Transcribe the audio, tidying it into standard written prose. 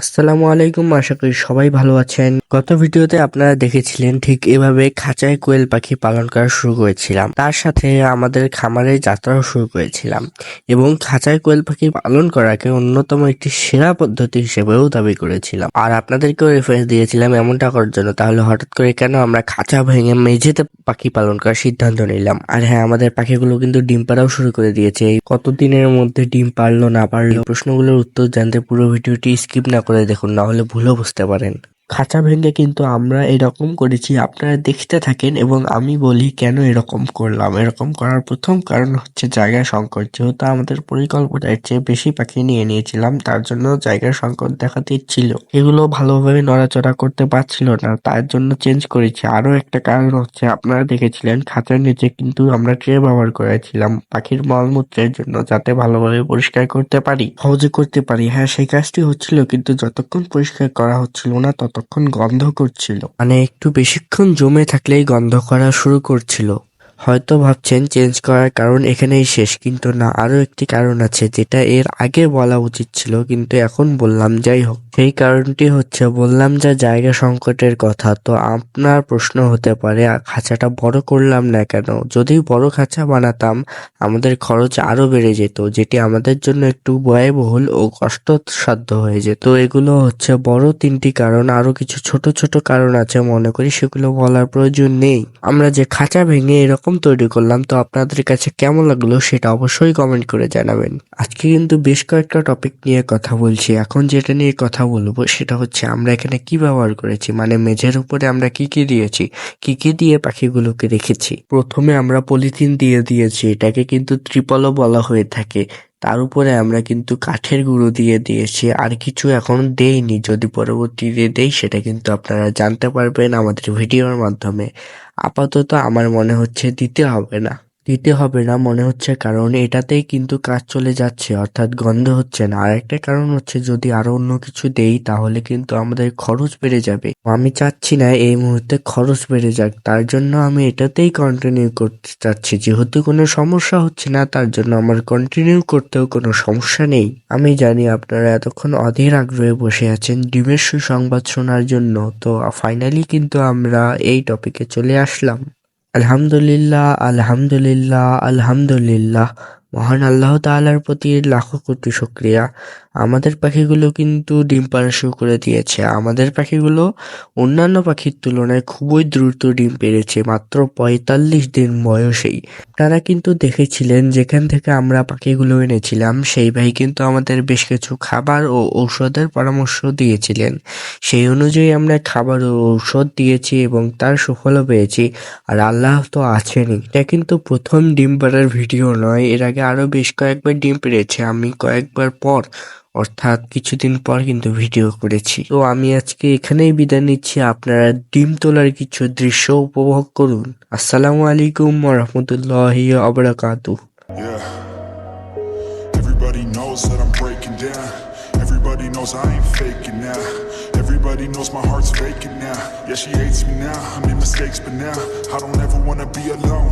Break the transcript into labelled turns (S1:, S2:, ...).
S1: আসসালামু আলাইকুম, আশা করি সবাই ভালো আছেন। গত ভিডিওতে আপনারা দেখেছিলেন ঠিক এভাবে খাঁচায় কোয়েল পাখি পালন করা শুরু করেছিলাম, তার সাথে আমাদের খামারের যাত্রাও শুরু করেছিলাম এবং খাঁচায় কোয়েল পাখি পালন করাকে অন্যতম একটি সেরা পদ্ধতি হিসেবেও দাবি করেছিলাম আর আপনাদেরকেও রেফারেন্স দিয়েছিলাম এমনটা করার জন্য। তাহলে হঠাৎ করে কেন আমরা খাঁচা ভেঙে মেঝেতে পাখি পালন করার সিদ্ধান্ত নিলাম? আর হ্যাঁ, আমাদের পাখিগুলো কিন্তু ডিম পাড়াও শুরু করে দিয়েছে। এই কতদিনের মধ্যে ডিম পারলো না পারলো প্রশ্নগুলোর উত্তর জানতে পুরো ভিডিওটি স্কিপ না করে দেখুন, না হলে ভুলও বুঝতে পারেন। খাঁচা ভেঙে কিন্তু আমরা এরকম করেছি, আপনারা দেখতে থাকেন এবং আমি বলি কেন এরকম করলাম। এরকম করার প্রথম কারণ হচ্ছে জায়গার সংকট। যেহেতু আমাদের পরিকল্পনার চেয়ে বেশি পাখি নিয়ে নিয়েছিলাম, তার জন্য জায়গার সংকট দেখা দিচ্ছিল। এগুলো ভালোভাবে নড়াচড়া করতে পারছিল না, তার জন্য চেঞ্জ করেছি। আরো একটা কারণ হচ্ছে, আপনারা দেখেছিলেন খাঁচার নিচে কিন্তু আমরা ট্রে ব্যবহার করেছিলাম পাখির মলমূত্রের জন্য, যাতে ভালোভাবে পরিষ্কার করতে পারি, সহজে করতে পারি। হ্যাঁ, সেই কাজটি হচ্ছিল, কিন্তু যতক্ষণ পরিষ্কার করা হচ্ছিল না ততক্ষণ গন্ধ করছিল। মানে একটু বেশিক্ষণ জমে থাকলেই গন্ধ করা শুরু করছিল। হয়তো ভাবছেন চেঞ্জ করার কারণ এখানেই শেষ, কিন্তু না, আরো একটি কারণ আছে যেটা এর আগে বলা উচিত ছিল কিন্তু এখন বললাম। যাই হোক, সেই কারণটি হচ্ছে, বললাম যা জায়গা সংকটের কথা। তো আপনার প্রশ্ন হতে পারে খাঁচাটা বড় করলাম না কেন? যদি বড় খাঁচা বানাতাম আমাদের খরচ আরো বেড়ে যেত, যেটি আমাদের জন্য একটু ব্যয়বহুল ও কষ্টসাধ্য হয়ে যেত। এগুলো হচ্ছে বড় তিনটি কারণ, আরো কিছু ছোট ছোট কারণ আছে, মনে করি সেগুলো বলার প্রয়োজন নেই। আমরা যে খাঁচা ভেঙে এরকম তৈরি করলাম, তো আপনাদের কাছে কেমন লাগলো সেটা অবশ্যই কমেন্ট করে জানাবেন। আজকে কিন্তু বেশ কয়েকটা টপিক নিয়ে কথা বলছি। এখন যেটা নিয়ে কথা বলবো সেটা হচ্ছে আমরা এখানে কি ব্যবহার করেছি, মানে মেঝের উপরে আমরা কি কি দিয়েছি, কি কি দিয়ে পাখিগুলোকে রেখেছি। প্রথমে আমরা পলিথিন দিয়ে দিয়েছি, এটাকে কিন্তু ত্রিপলও বলা হয়ে থাকে। তার উপরে আমরা কিন্তু কাঠের গুঁড়ো দিয়ে দিয়েছি, আর কিছু এখন দেইনি। যদি পরবর্তীতে দেই সেটা কিন্তু আপনারা জানতে পারবেন আমাদের ভিডিওর মাধ্যমে। আপাতত আমার মনে হচ্ছে দিতে হবে না মনে হচ্ছে, কারণ এটাতেই কিন্তু কাজ চলে যাচ্ছে, অর্থাৎ গন্ধ হচ্ছে না। আর একটা কারণ হচ্ছে, যদি আরো অন্য কিছু দেই তাহলে কিন্তু আমাদের খরচ বেড়ে যাবে। আমি চাচ্ছি না এই মুহূর্তে খরচ বেড়ে যাক, তার জন্য আমি এটাতেই কন্টিনিউ করতে চাচ্ছি। যেহেতু কোনো সমস্যা হচ্ছে না, তার জন্য আমার কন্টিনিউ করতেও কোনো সমস্যা নেই। আমি জানি আপনারা এতক্ষণ অধীর আগ্রহে বসে আছেন ডিমের সুসংবাদ শোনার জন্য। তো ফাইনালি কিন্তু আমরা এই টপিকে চলে আসলাম। আলহামদুলিল্লাহ, আলহামদুলিল্লাহ, আলহামদুলিল্লাহ। মহান আল্লাহ তাআলার প্রতি লাখো কোটি শুকরিয়া। আমাদের পাখিগুলো কিন্তু ডিম পাড়া শুরু করে দিয়েছে। আমাদের পাখিগুলো অন্যান্য পাখির তুলনায় খুবই দ্রুত ডিম পেড়েছে, মাত্র ৪৫ দিন বয়সেই। আপনারা কিন্তু দেখেছিলেন যেখান থেকে আমরা পাখিগুলো এনেছিলাম, সেই ভাই কিন্তু আমাদের বেশ কিছু খাবার ও ঔষধের পরামর্শ দিয়েছিলেন। সেই অনুযায়ী আমরা খাবার ও ঔষধ দিয়েছি এবং তার সুফলও পেয়েছি। আর আল্লাহ তো আছেনই। এটা কিন্তু প্রথম ডিম পাড়ার ভিডিও নয়, এর আগে আরো বেশ কয়েকবার ডিম পেড়েছে। আমি কয়েকবার পর, অর্থাৎ কিছুদিন পর কিন্তু ভিডিও করেছি। তো আমি আজকে এখানেই বিদায় নিচ্ছি। আপনারা ডিম তোলার কিছু দৃশ্য উপভোগ করুন। আসসালামু আলাইকুম ওয়া রাহমাতুল্লাহি ওয়া বারাকাতুহু।
S2: Everybody knows that I'm breaking down. Everybody knows I ain't faking now. Everybody knows my heart's faking now. Yeah, she hates me now, I made mistakes, but now I don't ever wanna be alone.